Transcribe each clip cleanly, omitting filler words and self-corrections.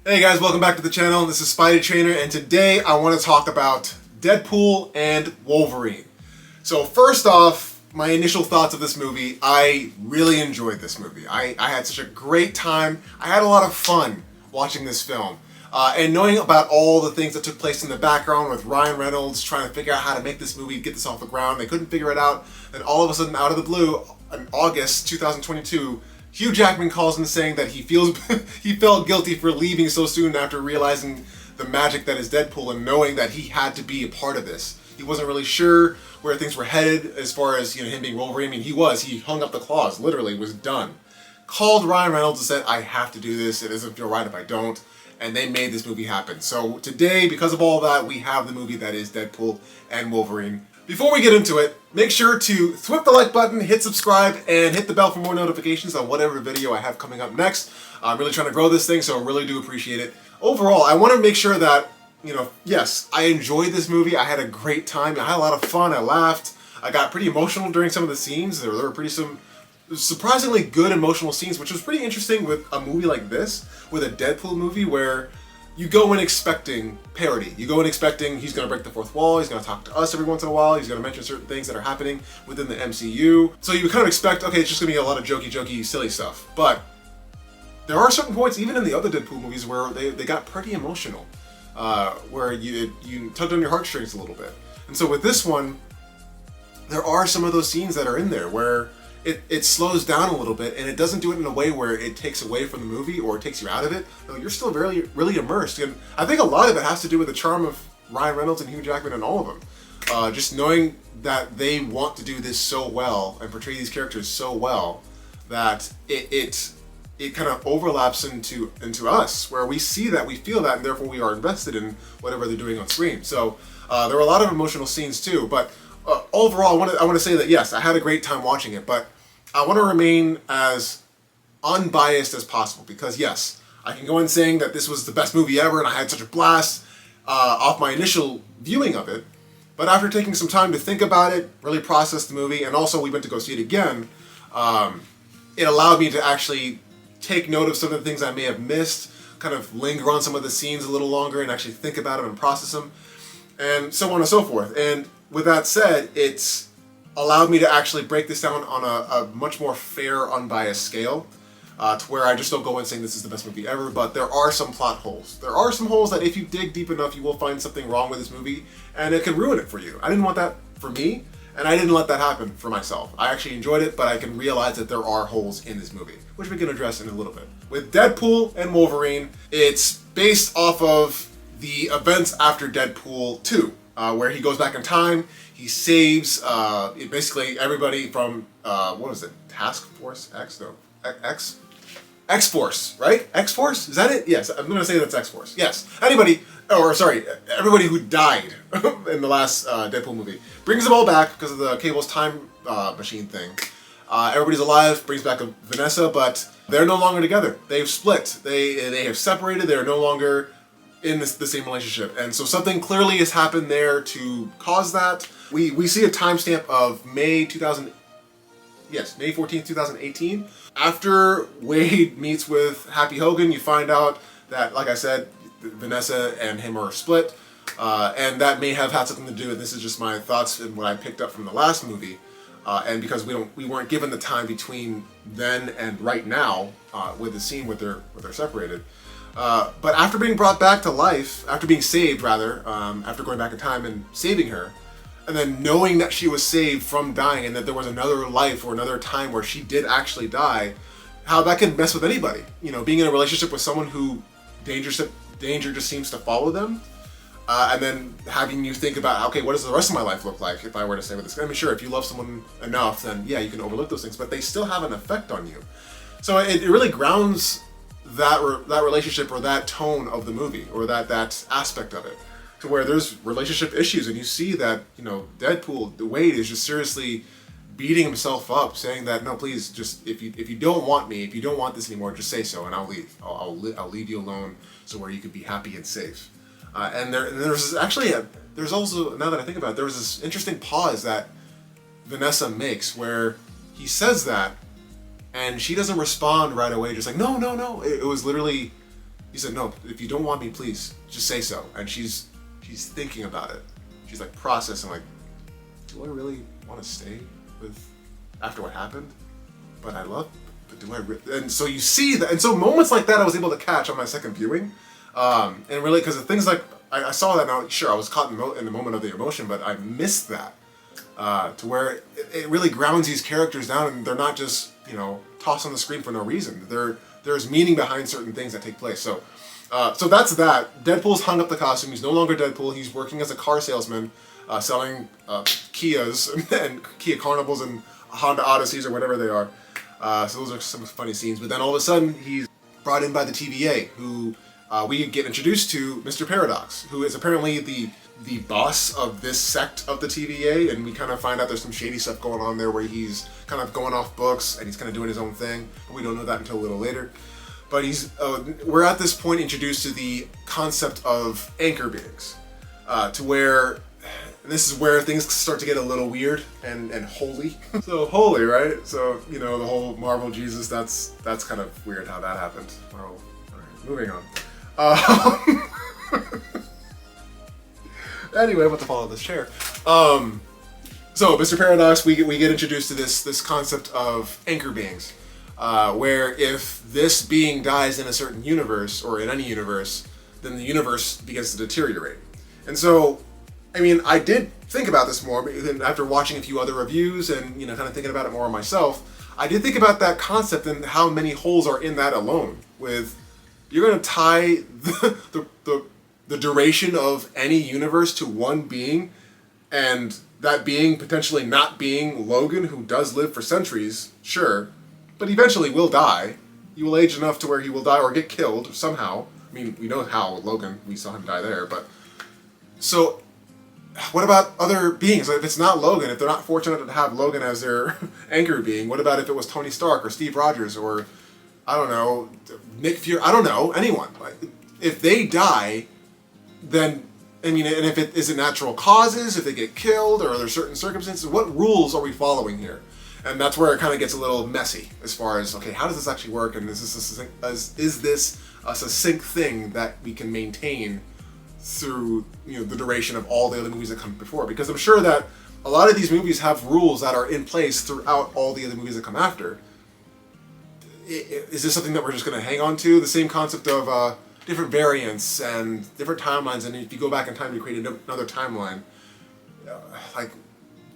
Hey guys, welcome back to the channel. This is Spidey Trainer, and today I want to talk about Deadpool and Wolverine. So first off, my initial thoughts of this movie. I really enjoyed this movie. I had such a great time. I had a lot of fun watching this film. And knowing about all the things that took place in the background with Ryan Reynolds trying to figure out how to make this movie, get this off the ground. They couldn't figure it out. And all of a sudden, out of the blue, in August 2022, Hugh Jackman calls in saying that he felt guilty for leaving so soon after realizing the magic that is Deadpool and knowing that he had to be a part of this. He wasn't really sure where things were headed as far as him being Wolverine. I mean, he hung up the claws, literally, was done. Called Ryan Reynolds and said, I have to do this, it doesn't feel right if I don't. And they made this movie happen. So today, because of all that, we have the movie that is Deadpool and Wolverine. Before we get into it, make sure to thwip the like button, hit subscribe, and hit the bell for more notifications on whatever video I have coming up next. I'm really trying to grow this thing, so I really do appreciate it. Overall, I want to make sure that, yes, I enjoyed this movie. I had a great time. I had a lot of fun. I laughed. I got pretty emotional during some of the scenes. There were some surprisingly good emotional scenes, which was pretty interesting with a movie like this, with a Deadpool movie where you go in expecting parody. You go in expecting he's going to break the fourth wall, he's going to talk to us every once in a while, he's going to mention certain things that are happening within the MCU. So you kind of expect, okay, it's just going to be a lot of jokey, silly stuff. But there are certain points, even in the other Deadpool movies, where they got pretty emotional, where you tugged on your heartstrings a little bit. And so with this one, there are some of those scenes that are in there where it slows down a little bit, and it doesn't do it in a way where it takes away from the movie or it takes you out of it. No, you're still really immersed. And I think a lot of it has to do with the charm of Ryan Reynolds and Hugh Jackman and all of them. Just knowing that they want to do this so well and portray these characters so well that it kind of overlaps into us, where we see that, we feel that, and therefore we are invested in whatever they're doing on screen. So there were a lot of emotional scenes too, but overall, I want to say that yes, I had a great time watching it, but I want to remain as unbiased as possible because yes, I can go in saying that this was the best movie ever and I had such a blast off my initial viewing of it, but after taking some time to think about it, really process the movie, and also we went to go see it again, it allowed me to actually take note of some of the things I may have missed, kind of linger on some of the scenes a little longer and actually think about them and process them, and so on and so forth. And with that said, it's allowed me to actually break this down on a much more fair, unbiased scale, to where I just don't go in saying this is the best movie ever, but there are some plot holes. There are some holes that if you dig deep enough, you will find something wrong with this movie, and it can ruin it for you. I didn't want that for me, and I didn't let that happen for myself. I actually enjoyed it, but I can realize that there are holes in this movie, which we can address in a little bit. With Deadpool and Wolverine, it's based off of the events after Deadpool 2. Where he goes back in time, he saves basically everybody from, what was it, Task Force X? No, X-Force, right? X-Force? Is that it? Yes, I'm going to say that's X-Force. Yes. Everybody who died in the last Deadpool movie. Brings them all back because of the Cable's time machine thing. Everybody's alive, brings back Vanessa, but they're no longer together. They've split. They have separated. They're no longer in the same relationship, and so something clearly has happened there to cause that. We see a timestamp of May 14th, 2018. After Wade meets with Happy Hogan, you find out that, like I said, Vanessa and him are split, and that may have had something to do with, this is just my thoughts and what I picked up from the last movie, and because we weren't given the time between then and right now with the scene where they're separated. But after being brought back to life, after being saved rather, after going back in time and saving her, and then knowing that she was saved from dying and that there was another life or another time where she did actually die, how that can mess with anybody. Being in a relationship with someone who danger just seems to follow them, and then having you think about, okay, what does the rest of my life look like if I were to stay with this guy? I mean, sure, if you love someone enough, then yeah, you can overlook those things, but they still have an effect on you. So it really grounds that relationship or that tone of the movie or that aspect of it, to where there's relationship issues and you see that Deadpool, Wade is just seriously beating himself up, saying that no, please, just if you don't want me, if you don't want this anymore, just say so and I'll leave. I'll leave you alone so where you can be happy and safe. And there's also, now that I think about it, there was this interesting pause that Vanessa makes where he says that, and she doesn't respond right away, just like, no. It was literally, he said, no, if you don't want me, please, just say so. And she's thinking about it. She's like processing, like, do I really want to stay with, after what happened? But do I really? And so you see that, and so moments like that I was able to catch on my second viewing. And really, because of things like, I saw that now, sure, I was caught in the moment of the emotion, but I missed that. To where it really grounds these characters down, and they're not just, tossed on the screen for no reason. There's meaning behind certain things that take place. So that's that. Deadpool's hung up the costume. He's no longer Deadpool. He's working as a car salesman, selling Kias and Kia Carnivals and Honda Odysseys or whatever they are. So those are some funny scenes. But then all of a sudden, he's brought in by the TVA, who we get introduced to Mr. Paradox, who is apparently the boss of this sect of the TVA, and we kind of find out there's some shady stuff going on there where he's kind of going off books and he's kind of doing his own thing, but we don't know that until a little later. But we're at this point introduced to the concept of anchor beings, to where, and this is where things start to get a little weird and holy. So holy, right? So, the whole Marvel Jesus, that's kind of weird how that happened. Marvel, all right, moving on. Anyway, I'm about to fall out of this chair. So, Mr. Paradox, we get introduced to this concept of anchor beings, where if this being dies in a certain universe, or in any universe, then the universe begins to deteriorate. And so, I did think about this more, but after watching a few other reviews and, kind of thinking about it more myself, I did think about that concept and how many holes are in that alone. With, you're going to tie the duration of any universe to one being, and that being potentially not being Logan, who does live for centuries, sure, but eventually will die. He will age enough to where he will die or get killed somehow. We know how with Logan, we saw him die there, but... So, what about other beings? If it's not Logan, if they're not fortunate to have Logan as their anchor being, what about if it was Tony Stark or Steve Rogers or, I don't know, Nick Fury, I don't know, anyone. If they die, then, and if it is it natural causes, if they get killed, or are there certain circumstances, what rules are we following here? And that's where it kind of gets a little messy as far as, okay, how does this actually work, and is this a succinct thing that we can maintain through the duration of all the other movies that come before? Because I'm sure that a lot of these movies have rules that are in place throughout all the other movies that come after. Is this something that we're just going to hang on to? The same concept of different variants and different timelines, and if you go back in time to create another timeline,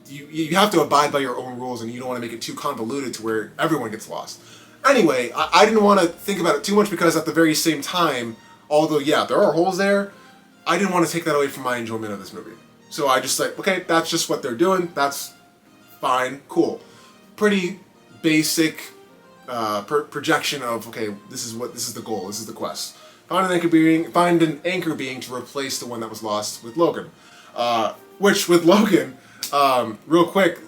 you have to abide by your own rules, and you don't want to make it too convoluted to where everyone gets lost. Anyway, I didn't want to think about it too much, because at the very same time, although yeah, there are holes there, I didn't want to take that away from my enjoyment of this movie. So I just okay, that's just what they're doing, that's fine, cool. Pretty basic projection of, okay, this is the goal, this is the quest. Find an anchor being to replace the one that was lost with Logan. Which, with Logan, real quick,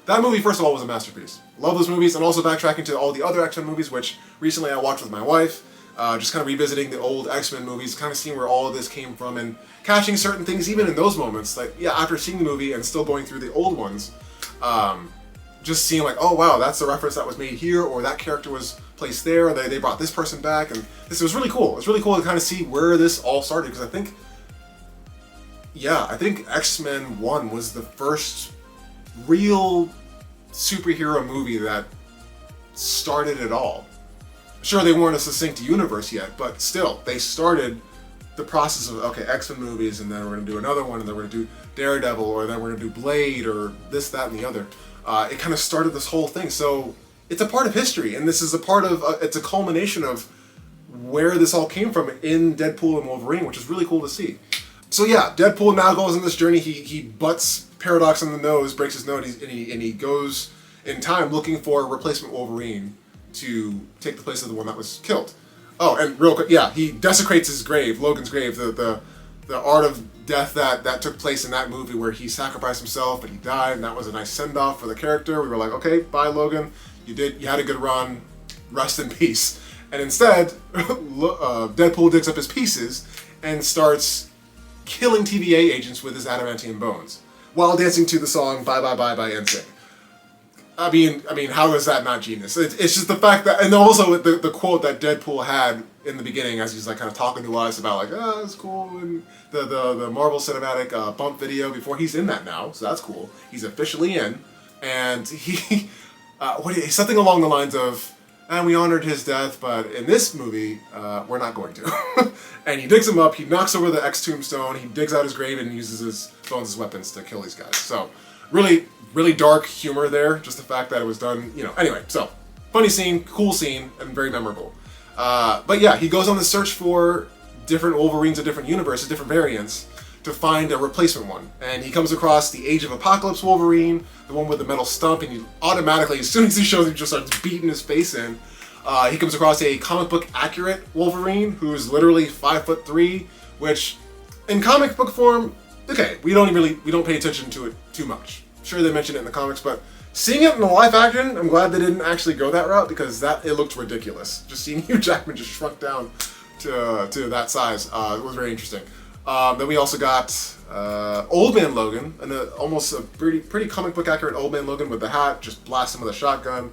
that movie, first of all, was a masterpiece. Love those movies, and also backtracking to all the other X-Men movies, which recently I watched with my wife. Just kind of revisiting the old X-Men movies, kind of seeing where all of this came from, and catching certain things even in those moments. Like, yeah, after seeing the movie and still going through the old ones, just seeing like, oh wow, that's the reference that was made here, or that character was placed there, or they brought this person back, and this was really cool. It's really cool to kind of see where this all started, because I think X-Men 1 was the first real superhero movie that started it all. Sure, they weren't a succinct universe yet, but still, they started the process of, okay, X-Men movies, and then we're going to do another one, and then we're going to do Daredevil, or then we're going to do Blade, or this, that, and the other. It kind of started this whole thing, so it's a part of history, and this is a part of, it's a culmination of where this all came from in Deadpool and Wolverine, which is really cool to see. So yeah, Deadpool now goes on this journey. He butts Paradox in the nose, breaks his nose, and he goes in time looking for a replacement Wolverine to take the place of the one that was killed. Oh, and real quick, yeah, he desecrates his grave, Logan's grave, the art of death that took place in that movie where he sacrificed himself and he died, and that was a nice send-off for the character. We were like, okay, bye Logan, you had a good run, rest in peace. And instead, Deadpool digs up his pieces and starts killing TVA agents with his adamantium bones while dancing to the song Bye Bye Bye by NSYNC. I mean, how is that not genius? It's just the fact that, and also the quote that Deadpool had in the beginning as he's like kind of talking to us about like, oh, that's cool, and the Marvel Cinematic bump video before he's in that now, so that's cool. He's officially in, and he, something along the lines of, and we honored his death, but in this movie, we're not going to. And he digs him up, he knocks over the X tombstone, he digs out his grave and uses his bones as weapons to kill these guys. So, really dark humor there, just the fact that it was done, Anyway, so, funny scene, cool scene, and very memorable. But yeah, he goes on the search for different Wolverines of different universes, different variants, to find a replacement one. And he comes across the Age of Apocalypse Wolverine, the one with the metal stump, and he automatically, as soon as he shows him, just starts beating his face in. He comes across a comic book accurate Wolverine, who is literally 5'3", which, in comic book form, okay, we don't pay attention to it too much. Sure, they mention it in the comics, but seeing it in the live action, I'm glad they didn't actually go that route, because it looked ridiculous. Just seeing Hugh Jackman just shrunk down to that size was very interesting. Then we also got Old Man Logan, and almost a pretty comic book accurate Old Man Logan with the hat, just blast him with a shotgun.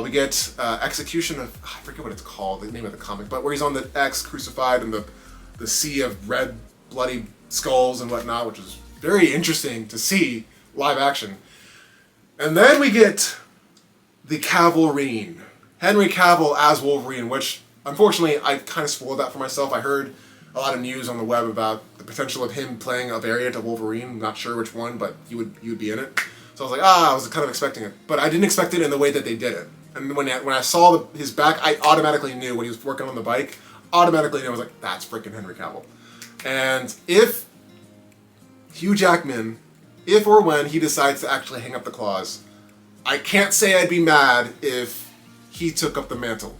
We get Execution of, I forget what it's called, the name of the comic, but where he's on the X crucified in the sea of red, bloody skulls and whatnot, which is very interesting to see live action. And then we get the Cavalrine, Henry Cavill as Wolverine, which unfortunately I kind of spoiled that for myself. I heard a lot of news on the web about the potential of him playing a variant of Wolverine. I'm not sure which one, but he would be in it. So I was like, I was kind of expecting it, but I didn't expect it in the way that they did it. And when I saw his back, I automatically knew when he was working on the bike. Automatically knew, I was like, that's freaking Henry Cavill. And if Hugh Jackman, if or when he decides to actually hang up the claws, I can't say I'd be mad if he took up the mantle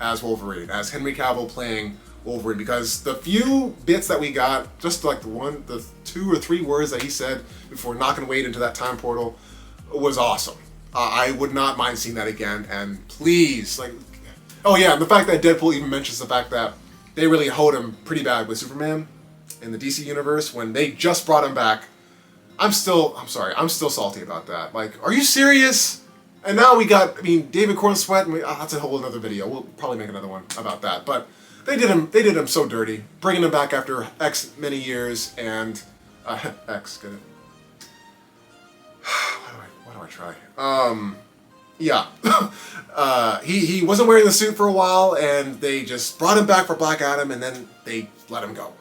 as Wolverine, as Henry Cavill playing Wolverine, because the few bits that we got, just like the 2 or 3 words that he said before knocking Wade into that time portal, was awesome. I would not mind seeing that again, and please, oh yeah, and the fact that Deadpool even mentions the fact that they really hoed him pretty bad with Superman in the DC universe when they just brought him back. I'm still salty about that. Like, are you serious? And now we got, David Corn Sweat, and that's a whole other video. We'll probably make another one about that, but they did him so dirty, bringing him back after X many years, and X, get it? Why do I try? Yeah. He wasn't wearing the suit for a while, and they just brought him back for Black Adam, and then they let him go.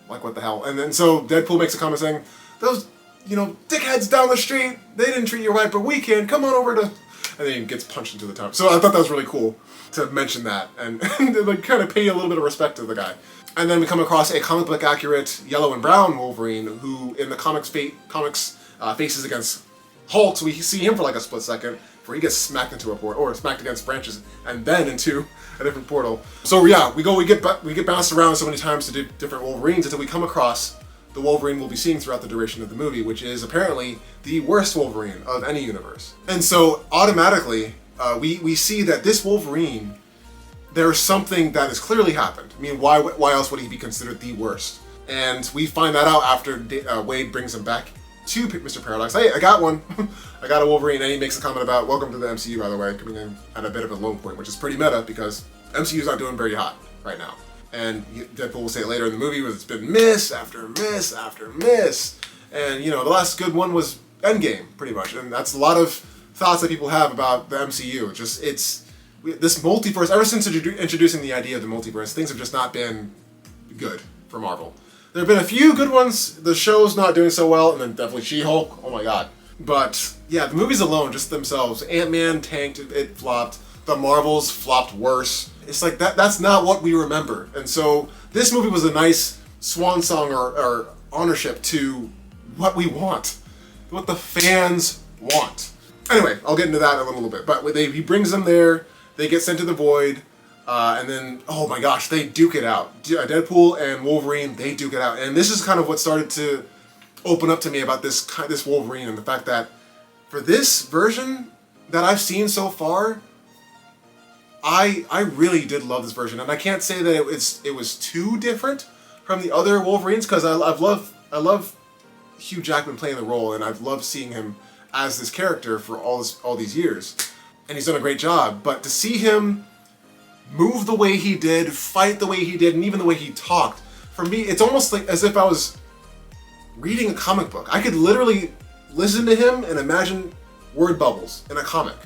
Like, what the hell? And then so Deadpool makes a comment saying, those, dickheads down the street, they didn't treat you right, but we can. Come on over to... And then he gets punched into the top. So I thought that was really cool to mention that, and like kind of pay a little bit of respect to the guy. And then we come across a comic book accurate yellow and brown Wolverine, who in the comics faces against Hulk. So we see him for like a split second before he gets smacked into a portal, or smacked against branches, and then into a different portal. So yeah, we get bounced around so many times to do different Wolverines until we come across the Wolverine we'll be seeing throughout the duration of the movie, which is apparently the worst Wolverine of any universe. And so automatically, we see that this Wolverine, there's something that has clearly happened. Why else would he be considered the worst? And we find that out after Wade brings him back to Mr. Paradox. Hey, I got one. I got a Wolverine, and he makes a comment about, welcome to the MCU, by the way, coming in at a bit of a low point, which is pretty meta, because MCU's not doing very hot right now. And Deadpool will say it later in the movie, where it's been miss after miss after miss. And, the last good one was Endgame, pretty much. And that's a lot of thoughts that people have about the MCU. This multiverse, ever since introducing the idea of the multiverse, things have just not been good for Marvel. There have been a few good ones, the show's not doing so well, and then definitely She-Hulk, oh my god. But, yeah, the movies alone, just themselves, Ant-Man tanked, it flopped, the Marvels flopped worse. It's like, that's not what we remember. And so, this movie was a nice swan song or ownership to what we want. What the fans want. Anyway, I'll get into that in a little bit. But he brings them there, they get sent to the Void, and then, oh my gosh, they duke it out. Deadpool and Wolverine, they duke it out. And this is kind of what started to open up to me about this Wolverine, and the fact that for this version that I've seen so far, I really did love this version. And I can't say that it was too different from the other Wolverines, because I love Hugh Jackman playing the role, and I've loved seeing him as this character for all these years, and he's done a great job. But to see him move the way he did, fight the way he did, and even the way he talked, for me, it's almost like as if I was reading a comic book. I could literally listen to him and imagine word bubbles in a comic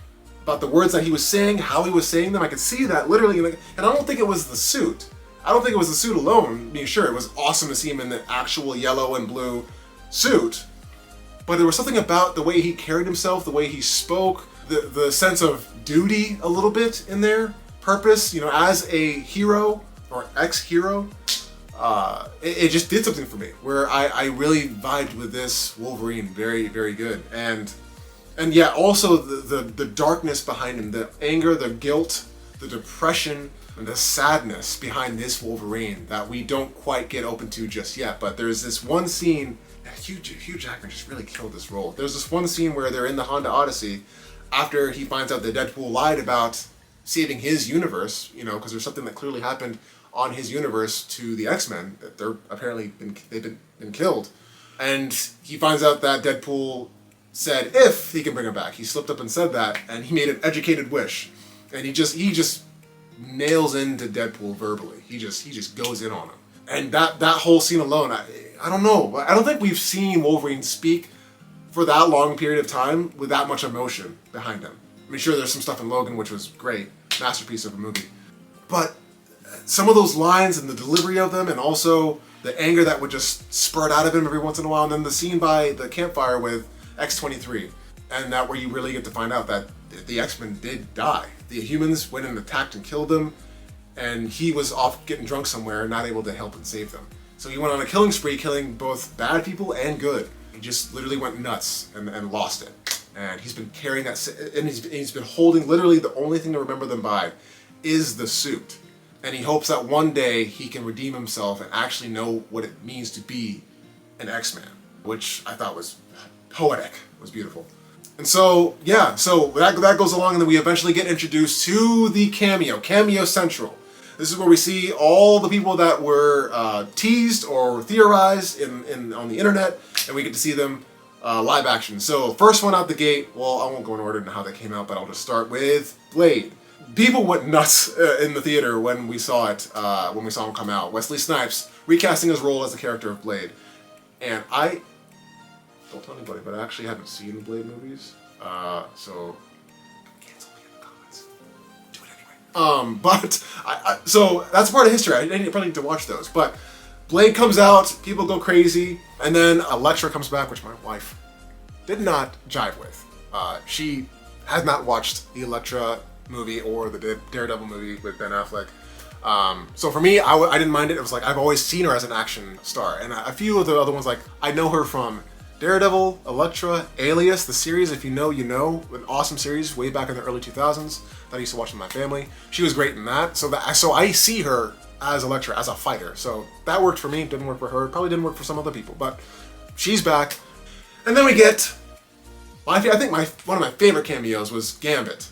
about the words that he was saying, how he was saying them. I could see that literally, and I don't think it was the suit. I don't think it was the suit alone. Being sure, it was awesome to see him in the actual yellow and blue suit, but there was something about the way he carried himself, the way he spoke, the sense of duty a little bit in there, purpose, as a hero or ex-hero. It just did something for me where I really vibed with this Wolverine very, very good. And yeah, also the darkness behind him, the anger, the guilt, the depression, and the sadness behind this Wolverine that we don't quite get open to just yet. But there's this one scene, Hugh Jackman just really killed this role. There's this one scene where they're in the Honda Odyssey after he finds out that Deadpool lied about saving his universe, because there's something that clearly happened on his universe to the X-Men, that they're apparently they've been killed. And he finds out that Deadpool said if he can bring him back. He slipped up and said that, and he made an educated wish. And he just nails into Deadpool verbally. He just goes in on him. And that whole scene alone, I don't know. I don't think we've seen Wolverine speak for that long period of time with that much emotion behind him. I mean, sure, there's some stuff in Logan, which was great, masterpiece of a movie. But some of those lines and the delivery of them, and also the anger that would just spurt out of him every once in a while, and then the scene by the campfire with X-23, and that where you really get to find out that the X-Men did die. The humans went and attacked and killed them, and he was off getting drunk somewhere, not able to help and save them. So he went on a killing spree, killing both bad people and good. He just literally went nuts and lost it. And he's been carrying that, and he's been holding, literally the only thing to remember them by is the suit. And he hopes that one day he can redeem himself and actually know what it means to be an X-Man, which I thought was poetic. It was beautiful. And so, yeah, so that goes along, and then we eventually get introduced to the Cameo Central. This is where we see all the people that were teased or theorized on the internet, and we get to see them live action. So first one out the gate, well, I won't go in order in how they came out, but I'll just start with Blade. People went nuts in the theater when we saw it, when we saw him come out. Wesley Snipes recasting his role as the character of Blade. And don't tell anybody, but I actually haven't seen the Blade movies, so cancel me in the comments. Do it anyway. So that's part of history. I probably need to watch those. But Blade comes out, people go crazy, and then Elektra comes back, which my wife did not jive with. She has not watched the Elektra movie or the Daredevil movie with Ben Affleck. So for me, I didn't mind it. It was like I've always seen her as an action star, and a few of the other ones, like I know her from Daredevil, Elektra, Alias, the series. If you know, you know, an awesome series way back in the early 2000s that I used to watch with my family. She was great in that. So I see her as Elektra, as a fighter. So that worked for me. Didn't work for her. Probably didn't work for some other people, but she's back. And then we get, I think one of my favorite cameos was Gambit.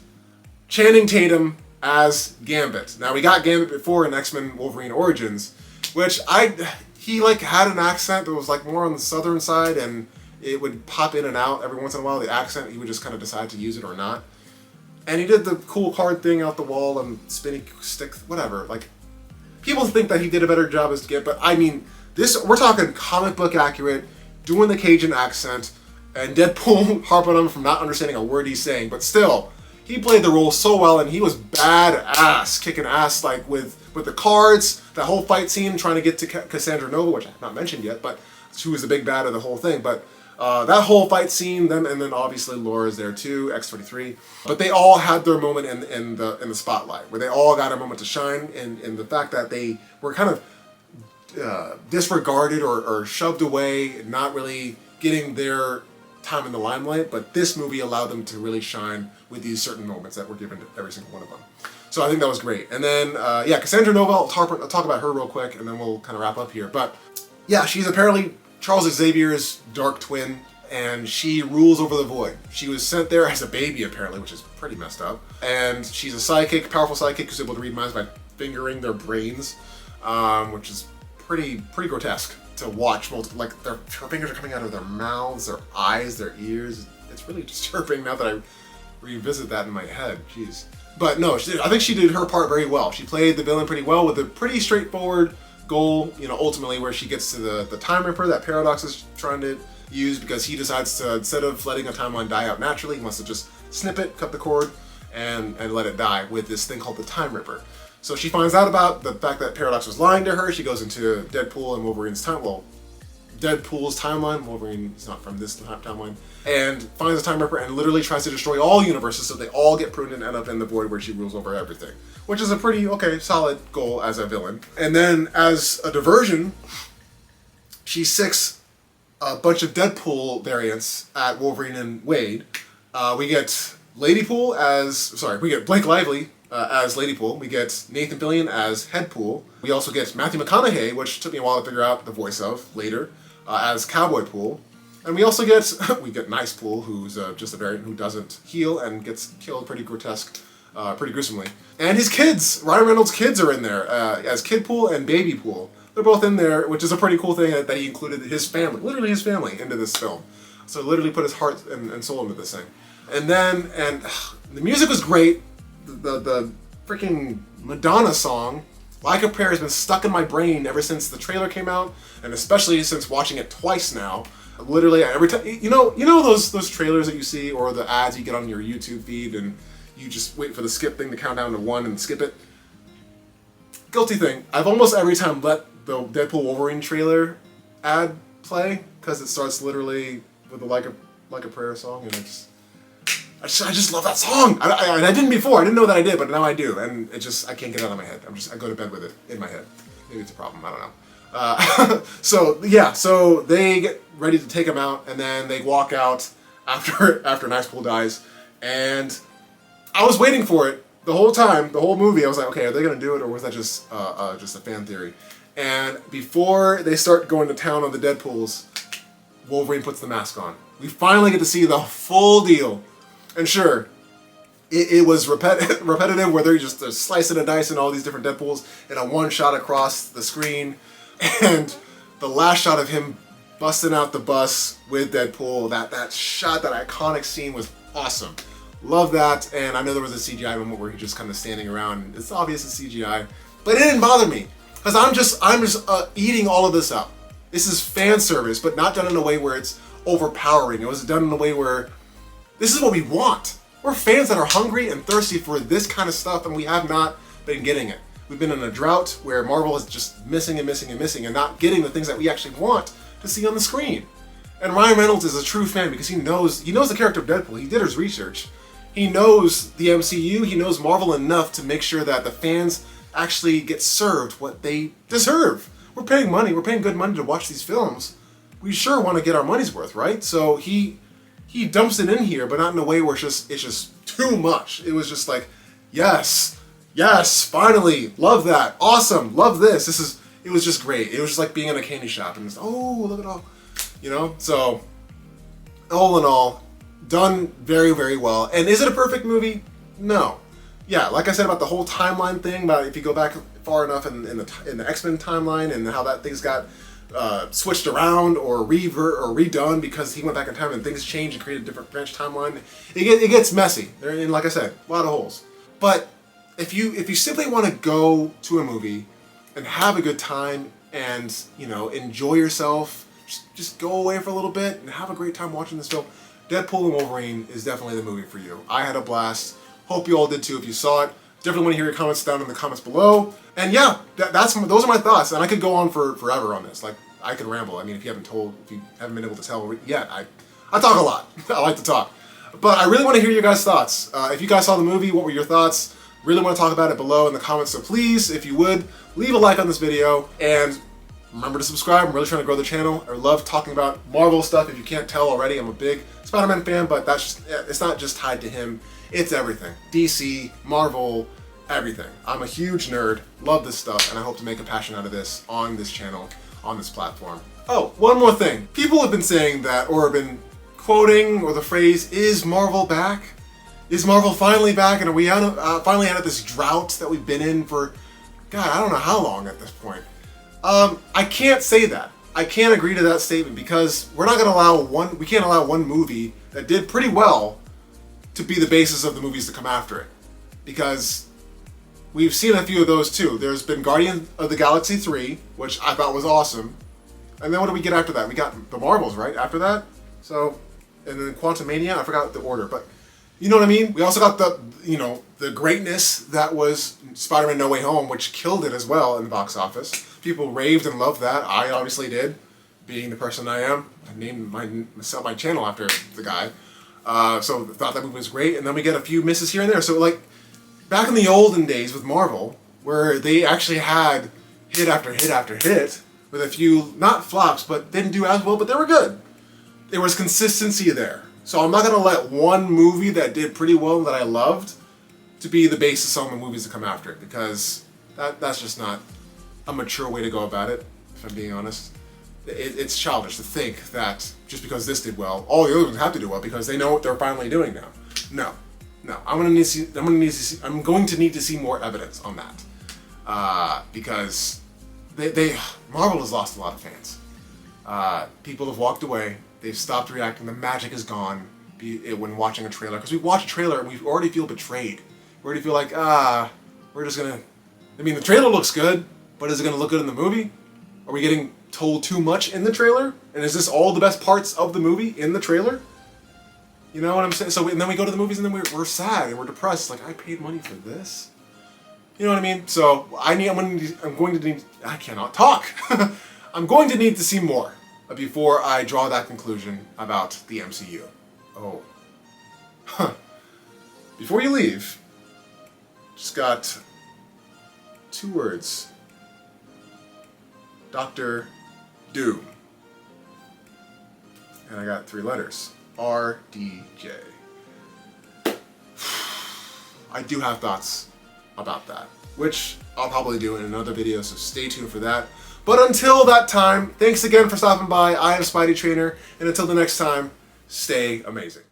Channing Tatum as Gambit. Now we got Gambit before in X-Men Wolverine Origins, which he like had an accent that was like more on the southern side, and it would pop in and out every once in a while. The accent, he would just kind of decide to use it or not. And he did the cool card thing out the wall and spinning stick, whatever. Like, people think that he did a better job as Gambit, but I mean, we're talking comic book accurate, doing the Cajun accent, and Deadpool harping on him from not understanding a word he's saying, but still, he played the role so well, and he was badass, kicking ass, like with the cards, that whole fight scene trying to get to Cassandra Nova, which I have not mentioned yet, but she was the big bad of the whole thing. But that whole fight scene, them, and then obviously Laura's there too, X-23. But they all had their moment in the spotlight, where they all got a moment to shine, in the fact that they were kind of disregarded or shoved away, not really getting their time in the limelight, but this movie allowed them to really shine with these certain moments that were given to every single one of them. So I think that was great. And then, yeah, Cassandra Nova, I'll talk about her real quick, and then we'll kind of wrap up here. But yeah, she's apparently Charles Xavier's dark twin, and she rules over the Void. She was sent there as a baby, apparently, which is pretty messed up. And she's a psychic, powerful psychic, who's able to read minds by fingering their brains, which is pretty grotesque to watch. Like, her fingers are coming out of their mouths, their eyes, their ears. It's really disturbing now that I revisit that in my head. Jeez. But no, I think she did her part very well. She played the villain pretty well with a pretty straightforward goal, ultimately where she gets to the Time Ripper that Paradox is trying to use, because he decides to, instead of letting a timeline die out naturally, he wants to just snip it, cut the cord, and let it die with this thing called the Time Ripper. So she finds out about the fact that Paradox was lying to her. She goes into Deadpool and Wolverine's Deadpool's timeline. Wolverine's not from this timeline. And finds the Time Ripper and literally tries to destroy all universes so they all get pruned and end up in the void where she rules over everything. Which is a pretty, solid goal as a villain. And then as a diversion, she sicks a bunch of Deadpool variants at Wolverine and Wade. We get Blake Lively as Ladypool. We get Nathan Fillion as Headpool. We also get Matthew McConaughey, which took me a while to figure out the voice of later, as Cowboy Pool. And we also get Nice Pool, who's just a variant who doesn't heal and gets killed pretty gruesomely. And his kids, Ryan Reynolds' kids, are in there as Kid Pool and Baby Pool. They're both in there, which is a pretty cool thing that he included his family, literally his family, into this film. So literally put his heart and soul into this thing. And the music was great. The freaking Madonna song, Like a Prayer, has been stuck in my brain ever since the trailer came out, and especially since watching it twice now. Literally every time, those trailers that you see or the ads you get on your YouTube feed, and you just wait for the skip thing to count down to 1 and skip it. Guilty thing. I've almost every time let the Deadpool Wolverine trailer ad play, because it starts literally with the Like a Prayer song, and I just love that song. I didn't before. I didn't know that I did, but now I do, and I can't get it out of my head. I go to bed with it in my head. Maybe it's a problem. I don't know. So they get ready to take him out, and then they walk out after Nice Pool dies, and I was waiting for it the whole time, the whole movie. I was like, okay, are they gonna do it, or was that just a fan theory? And before they start going to town on the Deadpools, Wolverine puts the mask on. We finally get to see the full deal. And sure, it was repetitive where they're just slicing and dicing all these different Deadpools in a one shot across the screen. And the last shot of him busting out the bus with Deadpool, that shot, that iconic scene was awesome. Love that. And I know there was a CGI moment where he's just kind of standing around. It's obvious it's CGI, but it didn't bother me, because I'm just eating all of this up. This is fan service, but not done in a way where it's overpowering. It was done in a way where this is what we want. We're fans that are hungry and thirsty for this kind of stuff, and we have not been getting it. We've been in a drought where Marvel is just missing and not getting the things that we actually want to see on the screen. And Ryan Reynolds is a true fan because he knows the character of Deadpool. He did his research. He knows the MCU. He knows Marvel enough to make sure that the fans actually get served what they deserve. We're paying money. We're paying good money to watch these films. We sure want to get our money's worth, right? So he dumps it in here, but not in a way where it's just too much. It was just like, yes, finally, love that, awesome, love this. It was just great. It was just like being in a candy shop and look at all, So, all in all, done very, very well. And is it a perfect movie? No. Yeah, like I said about the whole timeline thing, about if you go back far enough in the X-Men timeline and how that thing's got switched around or redone because he went back in time and things changed and created a different branch timeline. It gets messy. And like I said, a lot of holes. But if you simply want to go to a movie and have a good time and enjoy yourself, just go away for a little bit and have a great time watching this film, Deadpool and Wolverine is definitely the movie for you. I had a blast. Hope you all did too if you saw it. Definitely want to hear your comments down in the comments below. And yeah, those are my thoughts. And I could go on forever on this. Like, I could ramble. I mean, if you haven't been able to tell yet, I talk a lot. I like to talk. But I really want to hear your guys' thoughts. If you guys saw the movie, what were your thoughts? Really want to talk about it below in the comments. So please, if you would, leave a like on this video. And remember to subscribe. I'm really trying to grow the channel. I love talking about Marvel stuff. If you can't tell already, I'm a big Spider-Man fan, but it's not just tied to him. It's everything. DC, Marvel, everything. I'm a huge nerd, love this stuff, and I hope to make a passion out of this on this channel, on this platform. Oh, one more thing. People have been saying that, or have been quoting, or the phrase, is Marvel back? Is Marvel finally back, and are we finally out of this drought that we've been in for, God, I don't know how long at this point. I can't say that. I can't agree to that statement because we can't allow one movie that did pretty well to be the basis of the movies to come after it. Because we've seen a few of those too. There's been Guardian of the Galaxy 3, which I thought was awesome. And then what do we get after that? We got the Marvels, right? After that? So, and then Quantumania, I forgot the order, but you know what I mean? We also got the greatness that was Spider-Man No Way Home, which killed it as well in the box office. People raved and loved that. I obviously did, being the person I am. I named my channel after the guy. So thought that movie was great. And then we get a few misses here and there. So like, back in the olden days with Marvel, where they actually had hit after hit after hit, with a few, not flops, but didn't do as well, but they were good. There was consistency there. So I'm not going to let one movie that did pretty well that I loved to be the basis on the movies to come after it, because that's just not a mature way to go about it, if I'm being honest. It's childish to think that just because this did well, all the other ones have to do well because they know what they're finally doing now. No. I'm going to need to see more evidence on that, because Marvel has lost a lot of fans. People have walked away. They've stopped reacting. The magic is gone when watching a trailer. Because we watch a trailer and we already feel betrayed. We already feel like, we're just gonna... I mean, the trailer looks good, but is it gonna look good in the movie? Are we getting told too much in the trailer? And is this all the best parts of the movie in the trailer? You know what I'm saying? So and then we go to the movies and then we're sad and we're depressed. Like, I paid money for this? You know what I mean? So I cannot talk. I'm going to need to see more before I draw that conclusion about the MCU. Oh. Huh. Before you leave, just got 2 words. Dr. Doom. And I got 3 letters. RDJ. I do have thoughts about that, which I'll probably do in another video, so stay tuned for that. But until that time, thanks again for stopping by. I am Spidey Trainer, and until the next time, stay amazing.